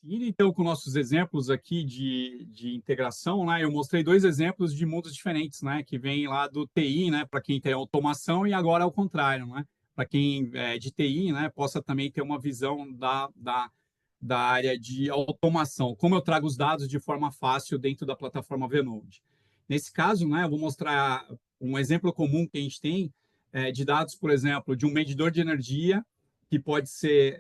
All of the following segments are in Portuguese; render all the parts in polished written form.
Seguindo, então, com nossos exemplos aqui de integração, né, eu mostrei dois exemplos de mundos diferentes, né, que vêm lá do TI, né, para quem tem automação, e agora ao contrário, né, para quem é de TI, né, possa também ter uma visão da área de automação, como eu trago os dados de forma fácil dentro da plataforma Venode. Nesse caso, né, eu vou mostrar um exemplo comum que a gente tem de dados, por exemplo, de um medidor de energia que pode ser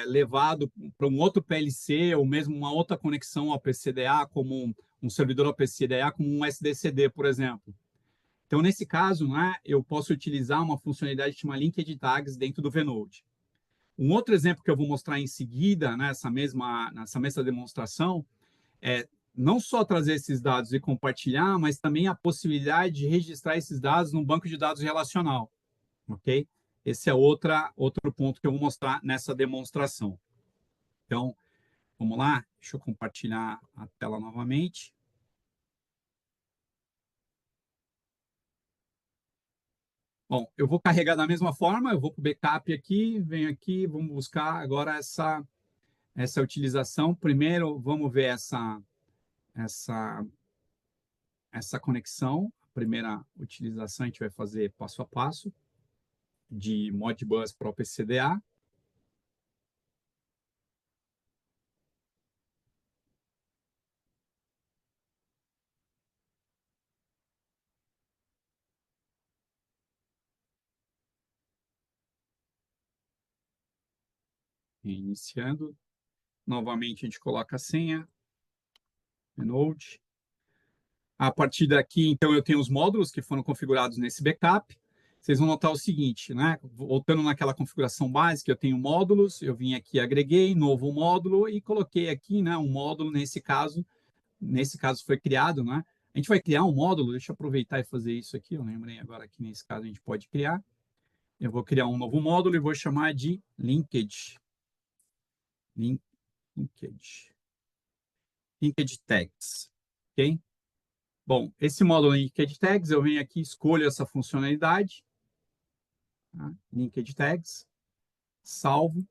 levado para um outro PLC ou mesmo uma outra conexão ao PCDA, como um servidor ao PCDA, como um SDCD, por exemplo. Então, nesse caso, né, eu posso utilizar uma funcionalidade chamada Linked Tags dentro do Venode. Um outro exemplo que eu vou mostrar em seguida, nessa mesma demonstração, é não só trazer esses dados e compartilhar, mas também a possibilidade de registrar esses dados num banco de dados relacional, ok? Esse é outro ponto que eu vou mostrar nessa demonstração. Então, vamos lá? Deixa eu compartilhar a tela novamente. Bom, eu vou carregar da mesma forma, eu vou para o backup aqui, venho aqui, vamos buscar agora essa utilização. Primeiro, vamos ver essa conexão. A primeira utilização a gente vai fazer passo a passo de Modbus para o PCDA. Iniciando. Novamente, a gente coloca a senha, Node. A partir daqui, então, eu tenho os módulos que foram configurados nesse backup. Vocês vão notar o seguinte, né? Voltando naquela configuração básica, eu tenho módulos, eu vim aqui, agreguei, novo módulo e coloquei aqui, né, um módulo nesse caso foi criado, né? A gente vai criar um módulo, deixa eu aproveitar e fazer isso aqui, eu lembrei agora que nesse caso a gente pode criar. Eu vou criar um novo módulo e vou chamar de Linked Tags, ok? Bom, esse módulo Linked Tags, eu venho aqui, escolho essa funcionalidade, tá? Linked Tags, salvo.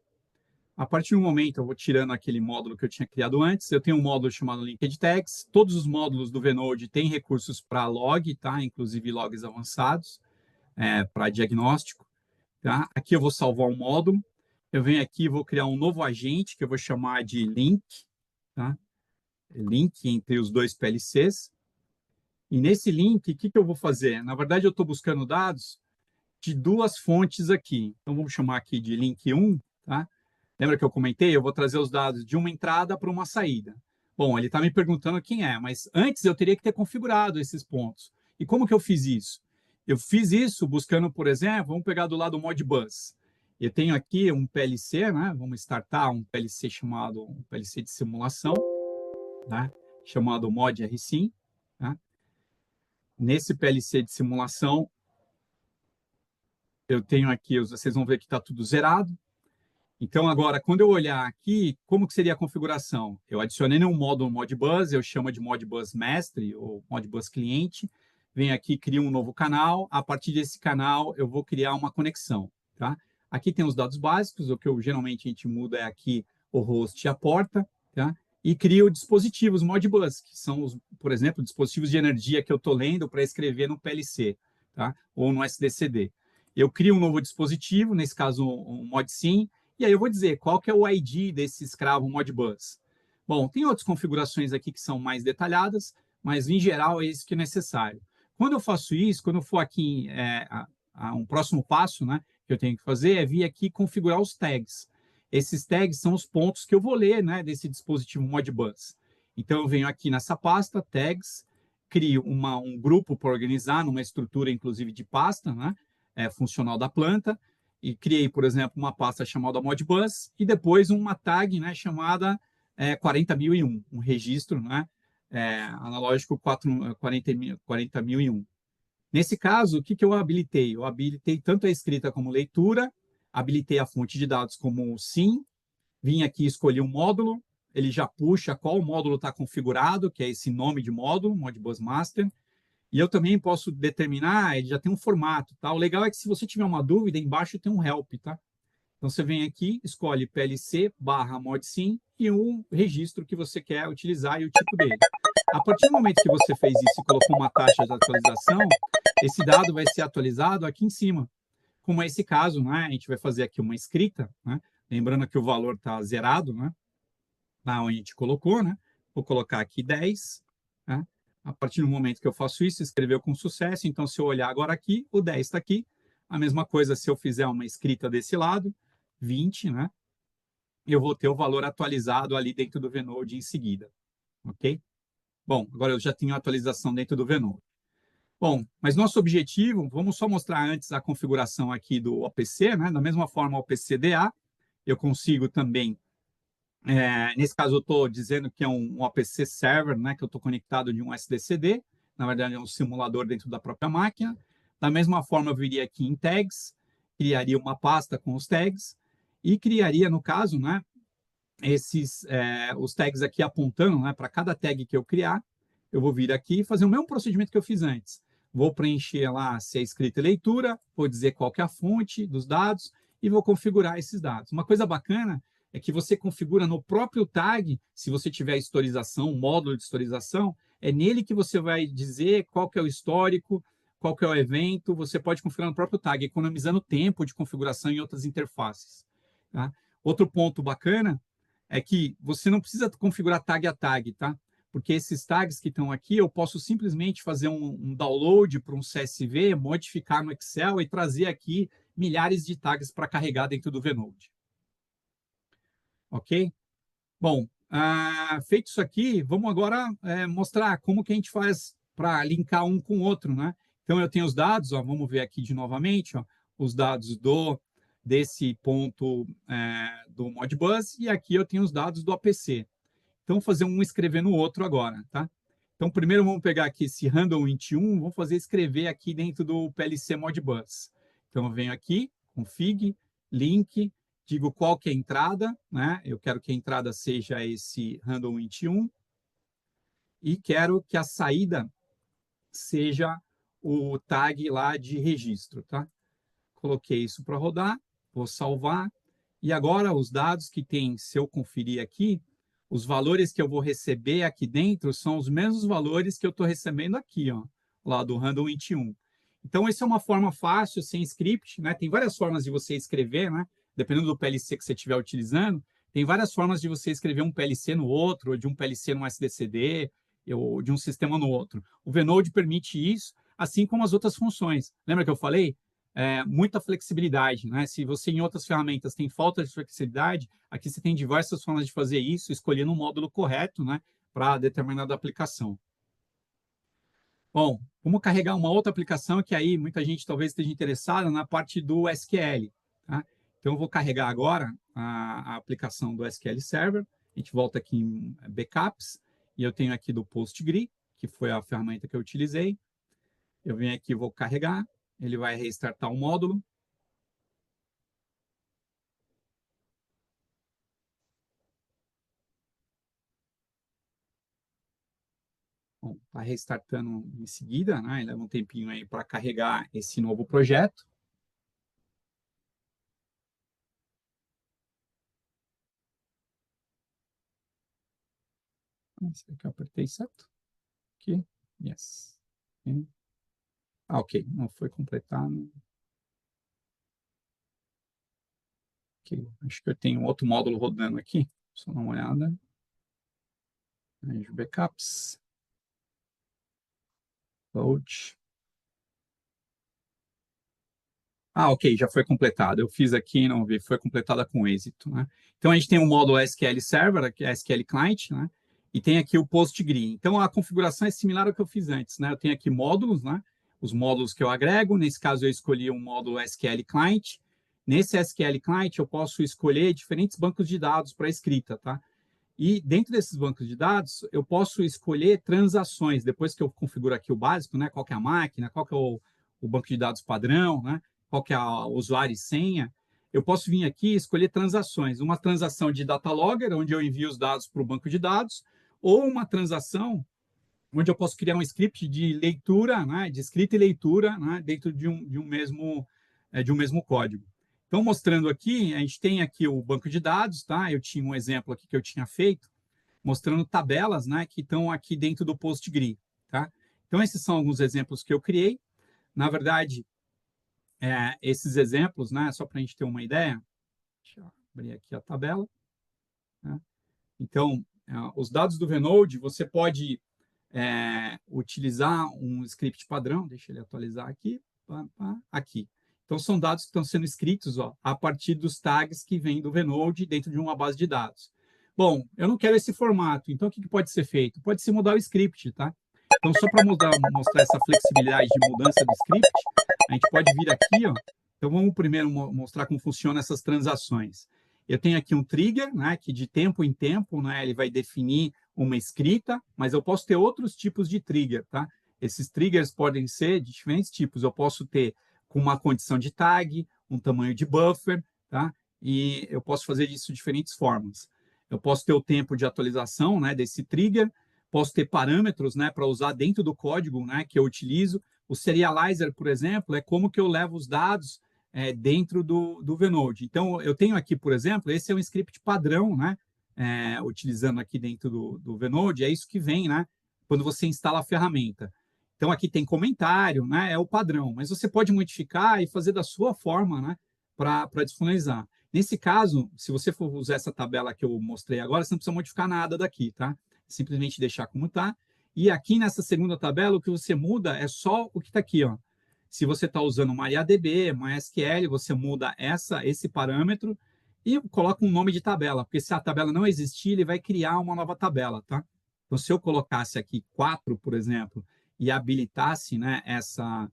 A partir do momento, eu vou tirando aquele módulo que eu tinha criado antes, eu tenho um módulo chamado Linked Tags, todos os módulos do Venode têm recursos para log, tá? Inclusive logs avançados, para diagnóstico. Tá? Aqui eu vou salvar um módulo, eu venho aqui e vou criar um novo agente, que eu vou chamar de link, tá? Link entre os dois PLCs. E nesse link, o que eu vou fazer? Na verdade, eu estou buscando dados de duas fontes aqui. Então, vamos chamar aqui de link 1, tá? Lembra que eu comentei? Eu vou trazer os dados de uma entrada para uma saída. Bom, ele está me perguntando quem é, mas antes eu teria que ter configurado esses pontos. E como que eu fiz isso? Eu fiz isso buscando, por exemplo, vamos pegar do lado Modbus. Eu tenho aqui um PLC, né? Vamos startar um PLC chamado um PLC de simulação, né? Chamado Mod RSIM. Tá? Nesse PLC de simulação, eu tenho aqui, vocês vão ver que está tudo zerado. Então, agora, quando eu olhar aqui, como que seria a configuração? Eu adicionei um módulo Modbus, eu chamo de Modbus Mestre ou Modbus Cliente. Venho aqui, crio um novo canal. A partir desse canal, eu vou criar uma conexão. Tá? Aqui tem os dados básicos, o que geralmente a gente muda é aqui o host e a porta. Tá? E crio dispositivos Modbus, que são, por exemplo, dispositivos de energia que eu estou lendo para escrever no PLC, tá? Ou no SDCD. Eu crio um novo dispositivo, nesse caso um ModSIM, e aí eu vou dizer qual que é o ID desse escravo Modbus. Bom, tem outras configurações aqui que são mais detalhadas, mas em geral é isso que é necessário. Quando eu faço isso, quando eu for aqui a um próximo passo, né, que eu tenho que fazer é vir aqui configurar os tags. Esses tags são os pontos que eu vou ler, né, desse dispositivo Modbus. Então eu venho aqui nessa pasta, tags, crio um grupo para organizar numa estrutura, inclusive de pasta, né, funcional da planta, e criei, por exemplo, uma pasta chamada Modbus e depois uma tag, né, chamada 40.001, um registro, né, analógico 40.001. Nesse caso, o que eu habilitei? Eu habilitei tanto a escrita como leitura, habilitei a fonte de dados como SIM, vim aqui escolher um módulo, ele já puxa qual módulo está configurado, que é esse nome de módulo, Modbus Master, e eu também posso determinar, ele já tem um formato, tá? O legal é que se você tiver uma dúvida, embaixo tem um help, tá? Então, você vem aqui, escolhe PLC/ModSim e um registro que você quer utilizar e o tipo dele. A partir do momento que você fez isso e colocou uma taxa de atualização, esse dado vai ser atualizado aqui em cima. Como é esse caso, né? A gente vai fazer aqui uma escrita, né? Lembrando que o valor está zerado, né? Lá onde a gente colocou, né? Vou colocar aqui 10, né? A partir do momento que eu faço isso, escreveu com sucesso. Então, se eu olhar agora aqui, o 10 está aqui. A mesma coisa se eu fizer uma escrita desse lado, 20, né? Eu vou ter o valor atualizado ali dentro do Venode em seguida, ok? Bom, agora eu já tenho a atualização dentro do Venode. Bom, mas nosso objetivo, vamos só mostrar antes a configuração aqui do OPC, né? Da mesma forma, o OPC-DA, eu consigo também, nesse caso eu estou dizendo que é um OPC Server, né? Que eu estou conectado de um SDCD, na verdade é um simulador dentro da própria máquina. Da mesma forma, eu viria aqui em tags, criaria uma pasta com os tags e criaria, no caso, né? Os tags aqui apontando, né? Para cada tag que eu criar, eu vou vir aqui e fazer o mesmo procedimento que eu fiz antes. Vou preencher lá se é escrita e leitura, vou dizer qual que é a fonte dos dados e vou configurar esses dados. Uma coisa bacana é que você configura no próprio tag, se você tiver historização, um módulo de historização, é nele que você vai dizer qual que é o histórico, qual que é o evento, você pode configurar no próprio tag, economizando tempo de configuração em outras interfaces. Tá? Outro ponto bacana é que você não precisa configurar tag a tag, tá? Porque esses tags que estão aqui, eu posso simplesmente fazer um download para um CSV, modificar no Excel e trazer aqui milhares de tags para carregar dentro do Venode. Ok? Bom, feito isso aqui, vamos agora mostrar como que a gente faz para linkar um com o outro, né? Então, eu tenho os dados, ó, vamos ver aqui de novamente, ó, os dados desse ponto do Modbus, e aqui eu tenho os dados do APC. Então, vou fazer um escrever no outro agora, tá? Então, primeiro vamos pegar aqui esse random int 1, vamos fazer escrever aqui dentro do PLC Modbus. Então, eu venho aqui, config, link, digo qual que é a entrada, né? Eu quero que a entrada seja esse random int 1 e quero que a saída seja o tag lá de registro, tá? Coloquei isso para rodar, vou salvar. E agora os dados que tem, se eu conferir aqui, os valores que eu vou receber aqui dentro são os mesmos valores que eu estou recebendo aqui, ó, lá do random int 1. Então, essa é uma forma fácil, sem script, né? Tem várias formas de você escrever, né? Dependendo do PLC que você estiver utilizando, tem várias formas de você escrever um PLC no outro, ou de um PLC no SDCD, ou de um sistema no outro. O Venode permite isso, assim como as outras funções. Lembra que eu falei? Muita flexibilidade, né? Se você em outras ferramentas tem falta de flexibilidade, aqui você tem diversas formas de fazer isso, escolhendo um módulo correto, né, para determinada aplicação. Bom, vamos carregar uma outra aplicação que aí muita gente talvez esteja interessada na parte do SQL. Tá? Então, eu vou carregar agora a aplicação do SQL Server. A gente volta aqui em Backups e eu tenho aqui do PostgRE, que foi a ferramenta que eu utilizei. Eu venho aqui e vou carregar. Ele vai restartar o módulo. Bom, está restartando em seguida, né? Leva um tempinho aí para carregar esse novo projeto. Será que eu apertei certo? Aqui. Yes. Ok, não foi completado. Ok, acho que eu tenho outro módulo rodando aqui. Só dar uma olhada. Manage backups. Load. Ok, já foi completado. Eu fiz aqui, não vi, foi completada com êxito, né? Então, a gente tem um módulo SQL Server, que é SQL Client, né? E tem aqui o PostgRE. Então, a configuração é similar ao que eu fiz antes, né? Eu tenho aqui módulos, né? Os módulos que eu agrego. Nesse caso, eu escolhi um módulo SQL Client. Nesse SQL Client, eu posso escolher diferentes bancos de dados para escrita, tá? E dentro desses bancos de dados, eu posso escolher transações. Depois que eu configuro aqui o básico, né? Qual que é a máquina, qual que é o banco de dados padrão, né? Qual que é o usuário e senha, eu posso vir aqui e escolher transações. Uma transação de data logger, onde eu envio os dados para o banco de dados, ou uma transação onde eu posso criar um script de leitura, né, de escrita e leitura, né, dentro de um mesmo código. Então, mostrando aqui, a gente tem aqui o banco de dados, tá? Eu tinha um exemplo aqui que eu tinha feito, mostrando tabelas, né, que estão aqui dentro do PostgRE, tá? Então, esses são alguns exemplos que eu criei. Na verdade, esses exemplos, né, só para a gente ter uma ideia, deixa eu abrir aqui a tabela, né? Então, os dados do Venode, você pode utilizar um script padrão, deixa ele atualizar aqui, aqui. Então, são dados que estão sendo escritos a partir dos tags que vêm do Venode dentro de uma base de dados. Bom, eu não quero esse formato, então o que pode ser feito? Pode-se mudar o script, tá? Então, só para mostrar essa flexibilidade de mudança do script, a gente pode vir aqui, ó. Então, vamos primeiro mostrar como funcionam essas transações. Eu tenho aqui um trigger, né, que de tempo em tempo, né, ele vai definir uma escrita, mas eu posso ter outros tipos de trigger, tá? Esses triggers podem ser de diferentes tipos. Eu posso ter com uma condição de tag, um tamanho de buffer, tá? E eu posso fazer isso de diferentes formas. Eu posso ter o tempo de atualização, né, desse trigger, posso ter parâmetros, né, para usar dentro do código, né, que eu utilizo. O serializer, por exemplo, é como que eu levo os dados dentro do Venode. Então, eu tenho aqui, por exemplo, esse é um script padrão, né, utilizando aqui dentro do Venode, é isso que vem, né, quando você instala a ferramenta. Então, aqui tem comentário, né, é o padrão, mas você pode modificar e fazer da sua forma, né, para disponibilizar. Nesse caso, se você for usar essa tabela que eu mostrei agora, você não precisa modificar nada daqui, tá? Simplesmente deixar como está. E aqui nessa segunda tabela, o que você muda é só o que está aqui, ó. Se você está usando MariaDB, MySQL, você muda esse parâmetro e coloca um nome de tabela, porque se a tabela não existir, ele vai criar uma nova tabela, tá? Então, se eu colocasse aqui 4, por exemplo, e habilitasse, né, essa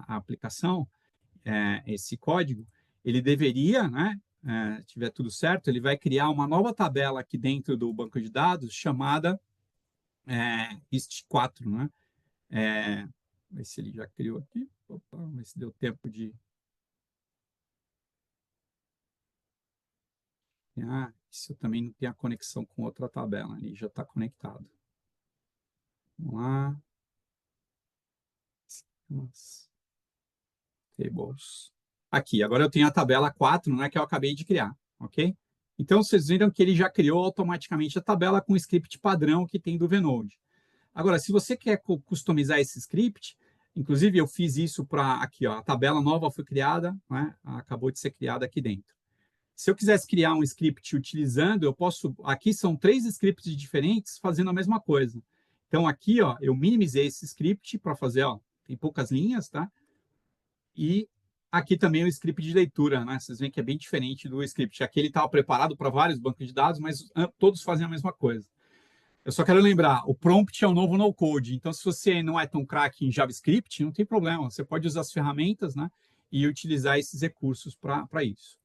aplicação, esse código, ele deveria, né, tiver tudo certo, ele vai criar uma nova tabela aqui dentro do banco de dados chamada ist4, né? Ver se ele já criou aqui. Opa, vamos ver se deu tempo de... Isso também não tem a conexão com outra tabela ali, já está conectado. Vamos lá. Tables. Aqui, agora eu tenho a tabela 4, né, que eu acabei de criar, ok? Então, vocês viram que ele já criou automaticamente a tabela com o script padrão que tem do Venode. Agora, se você quer customizar esse script, inclusive eu fiz isso para aqui, ó, a tabela nova foi criada, né, acabou de ser criada aqui dentro. Se eu quisesse criar um script utilizando, eu posso... Aqui são 3 scripts diferentes fazendo a mesma coisa. Então, aqui, ó, eu minimizei esse script para fazer, ó, tem poucas linhas, tá? E aqui também o script de leitura, né? Vocês veem que é bem diferente do script. Aqui ele estava preparado para vários bancos de dados, mas todos fazem a mesma coisa. Eu só quero lembrar, o prompt é o novo no-code. Então, se você não é tão craque em JavaScript, não tem problema. Você pode usar as ferramentas, né? E utilizar esses recursos para isso.